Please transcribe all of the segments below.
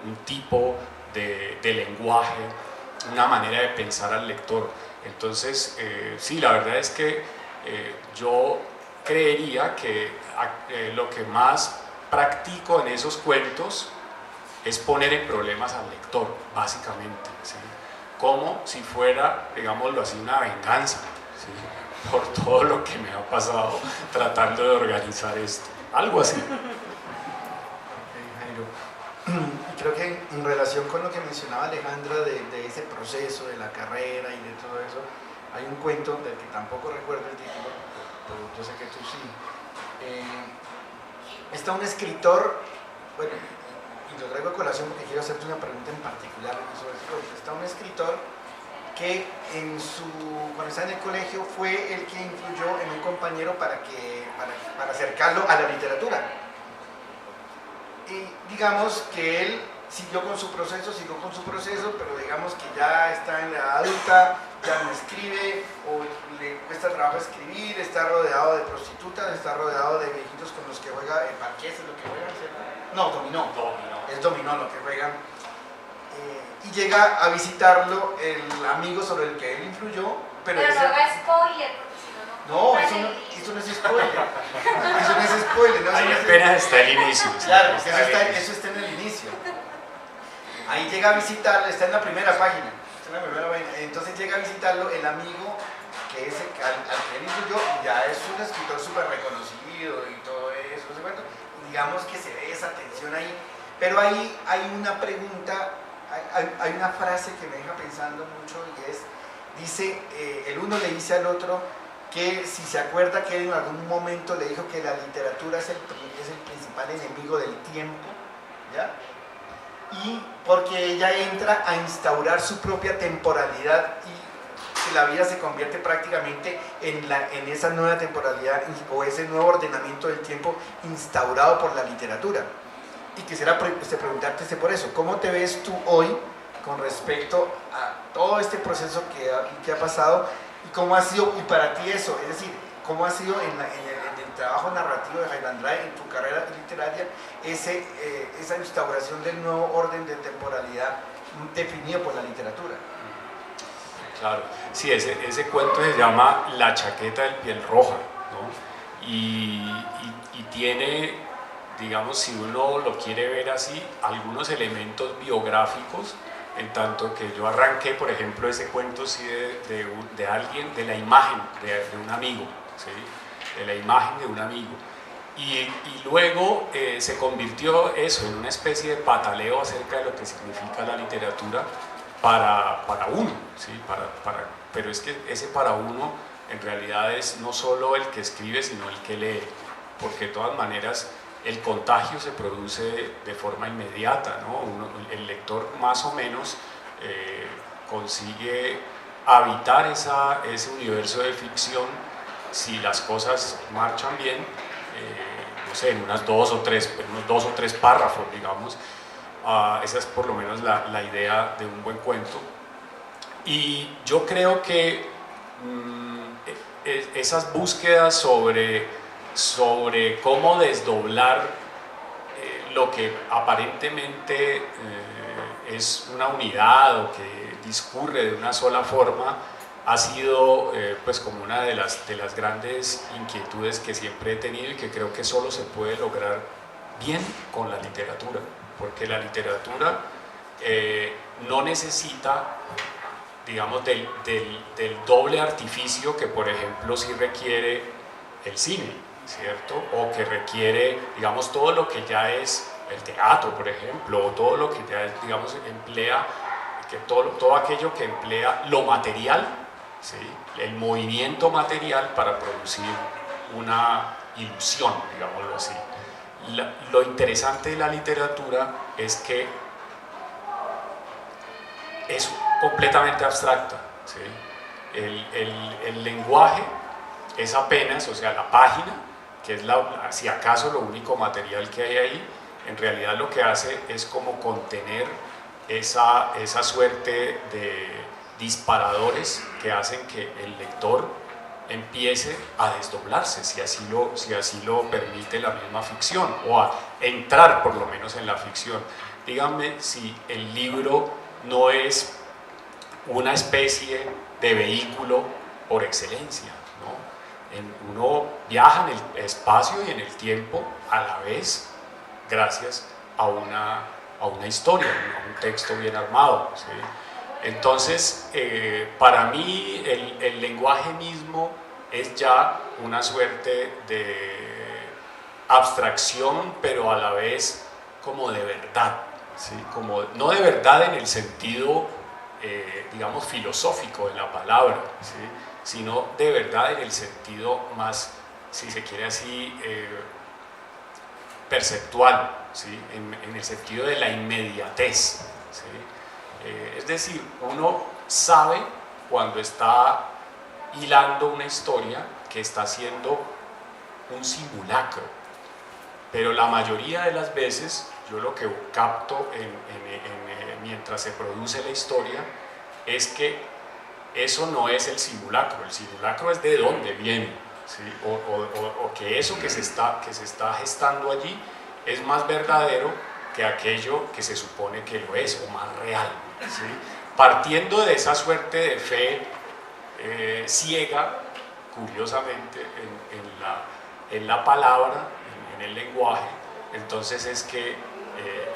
un tipo de lenguaje, una manera de pensar al lector. Entonces, sí, la verdad es que yo creería que lo que más practico en esos cuentos es poner en problemas al lector, básicamente, ¿sí? Como si fuera, digámoslo así, una venganza, ¿sí? Por todo lo que me ha pasado tratando de organizar esto, algo así. Creo que en relación con lo que mencionaba Alejandra de ese proceso, de la carrera y de todo eso, hay un cuento del que tampoco recuerdo el título, pero yo sé que tú sí. Está un escritor, bueno, y lo traigo a colación porque quiero hacerte una pregunta en particular sobre ese cuento. Está un escritor que cuando estaba en el colegio fue el que influyó en un compañero para acercarlo a la literatura. Y digamos que él siguió con su proceso, pero digamos que ya está en la edad adulta, ya no escribe, o le cuesta trabajo escribir, está rodeado de prostitutas, está rodeado de viejitos con los que juega parqués, es lo que juegan, ¿cierto? No, dominó. Es dominó lo que juegan. Y llega a visitarlo el amigo sobre el que él influyó, pero no haga spoiler, porque si no, no, eso no es spoiler. Eso no es spoiler. No, ahí apenas está el inicio. Claro, eso está en el inicio. Ahí llega a visitarlo, está en la primera página. Entonces llega a visitarlo el amigo que es al que él influyó, ya es un escritor súper reconocido y todo eso, no sé cuánto. Digamos que se ve esa tensión ahí. Pero ahí hay una pregunta, hay una frase que me deja pensando mucho y dice, el uno le dice al otro que si se acuerda que en algún momento le dijo que la literatura es el principal enemigo del tiempo, ¿ya? Y porque ella entra a instaurar su propia temporalidad y que la vida se convierte prácticamente en esa nueva temporalidad o ese nuevo ordenamiento del tiempo instaurado por la literatura. Y quisiera preguntarte por eso, ¿cómo te ves tú hoy con respecto a todo este proceso que ha pasado y cómo ha sido, y para ti eso, es decir, cómo ha sido en el trabajo narrativo de Jaime Andrade, en tu carrera literaria, esa instauración del nuevo orden de temporalidad definido por la literatura? Claro, sí, ese cuento se llama La chaqueta del piel roja, ¿no? Y tiene, digamos, si uno lo quiere ver así, algunos elementos biográficos, en tanto que yo arranqué, por ejemplo, ese cuento sí de alguien, de la imagen de un amigo, ¿sí? De la imagen de un amigo. Y luego se convirtió eso en una especie de pataleo acerca de lo que significa la literatura para uno, ¿sí? Pero es que ese para uno en realidad es no solo el que escribe, sino el que lee, porque de todas maneras el contagio se produce de forma inmediata, ¿no? El lector más o menos consigue habitar ese universo de ficción si las cosas marchan bien, no sé, en unos dos o tres párrafos, digamos. Esa es por lo menos la idea de un buen cuento. Y yo creo que esas búsquedas sobre cómo desdoblar lo que aparentemente es una unidad o que discurre de una sola forma ha sido pues como una de las grandes inquietudes que siempre he tenido y que creo que solo se puede lograr bien con la literatura, porque la literatura no necesita, digamos, del doble artificio que por ejemplo sí requiere el cine, ¿cierto? O que requiere, digamos, todo lo que ya es el teatro, por ejemplo, o todo lo que ya, digamos, emplea, que todo aquello que emplea lo material, ¿sí? El movimiento material para producir una ilusión, digámoslo así. Lo interesante de la literatura es que es completamente abstracta, ¿sí? El lenguaje es apenas, o sea, la página, que es si acaso lo único material que hay ahí, en realidad lo que hace es como contener esa suerte de disparadores que hacen que el lector empiece a desdoblarse, si así lo permite la misma ficción, o a entrar por lo menos en la ficción. díganme si el libro no es una especie de vehículo por excelencia, ¿no? Uno viaja en el espacio y en el tiempo a la vez gracias a una historia, a un texto bien armado, ¿sí? Entonces, para mí el lenguaje mismo es ya una suerte de abstracción, pero a la vez como de verdad, ¿sí? Como, no de verdad en el sentido, digamos, filosófico de la palabra, ¿sí? Sino de verdad en el sentido más, si se quiere así, perceptual, ¿sí? En el sentido de la inmediatez, ¿sí? Es decir, uno sabe cuando está hilando una historia que está haciendo un simulacro, pero la mayoría de las veces yo lo que capto mientras se produce la historia es que eso no es el simulacro es de dónde viene, ¿sí? O que eso que se está gestando allí es más verdadero que aquello que se supone que lo es, o más real, ¿sí? Partiendo de esa suerte de fe ciega, curiosamente, en la palabra, en el lenguaje, entonces es que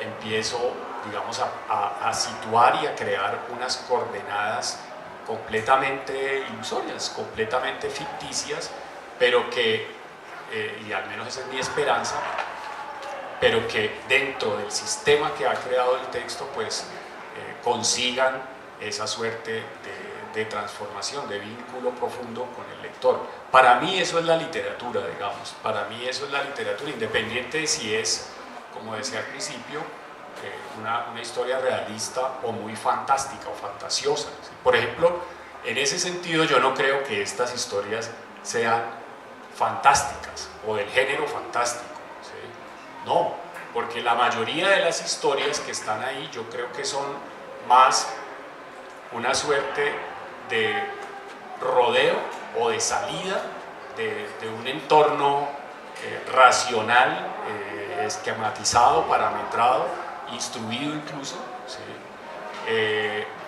empiezo, digamos, a situar y a crear unas coordenadas completamente ilusorias, completamente ficticias, pero que, y al menos esa es mi esperanza, pero que dentro del sistema que ha creado el texto, pues consigan esa suerte de transformación, de vínculo profundo con el lector. Para mí eso es la literatura, digamos, para mí eso es la literatura, independiente de si es, como decía al principio, una historia realista o muy fantástica o fantasiosa, ¿sí? Por ejemplo, en ese sentido yo no creo que estas historias sean fantásticas o del género fantástico, ¿sí? No, porque la mayoría de las historias que están ahí yo creo que son más una suerte de rodeo o de salida de un entorno racional, esquematizado, parametrado, instruido incluso, ¿sí?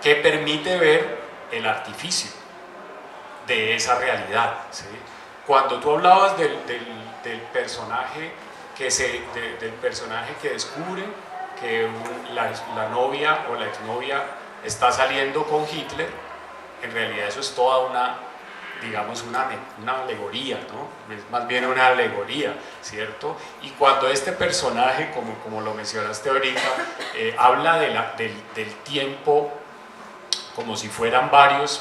Que permite ver el artificio de esa realidad, ¿sí? Cuando tú hablabas del personaje del personaje que descubre que la novia o la exnovia está saliendo con Hitler, en realidad eso es toda una, digamos, una alegoría, ¿no? Es más bien una alegoría, ¿cierto? Y cuando este personaje, como lo mencionaste ahorita, habla del tiempo como si fueran varias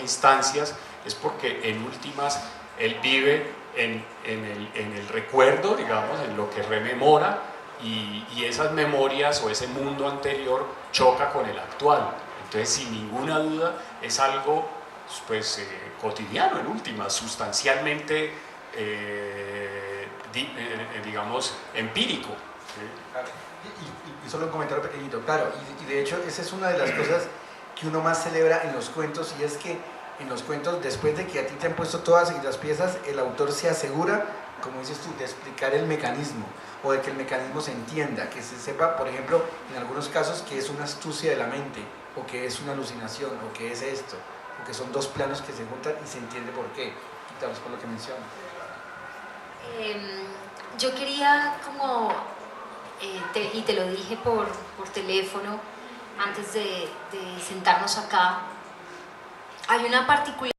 instancias, es porque en últimas él vive en el recuerdo, digamos, en lo que rememora, y esas memorias o ese mundo anterior choca con el actual. Entonces, sin ninguna duda, es algo pues, cotidiano en últimas, sustancialmente, digamos, empírico, ¿sí? Y solo un comentario pequeñito, claro, y de hecho esa es una de las cosas que uno más celebra en los cuentos, y es que en los cuentos, después de que a ti te han puesto todas las piezas, el autor se asegura, como dices tú, de explicar el mecanismo, o de que el mecanismo se entienda, que se sepa, por ejemplo, en algunos casos, que es una astucia de la mente, o que es una alucinación, o que es esto, o que son dos planos que se juntan y se entiende por qué, y tal vez por lo que mencionas. Yo quería como, y te lo dije por teléfono, antes de sentarnos acá, hay una particularidad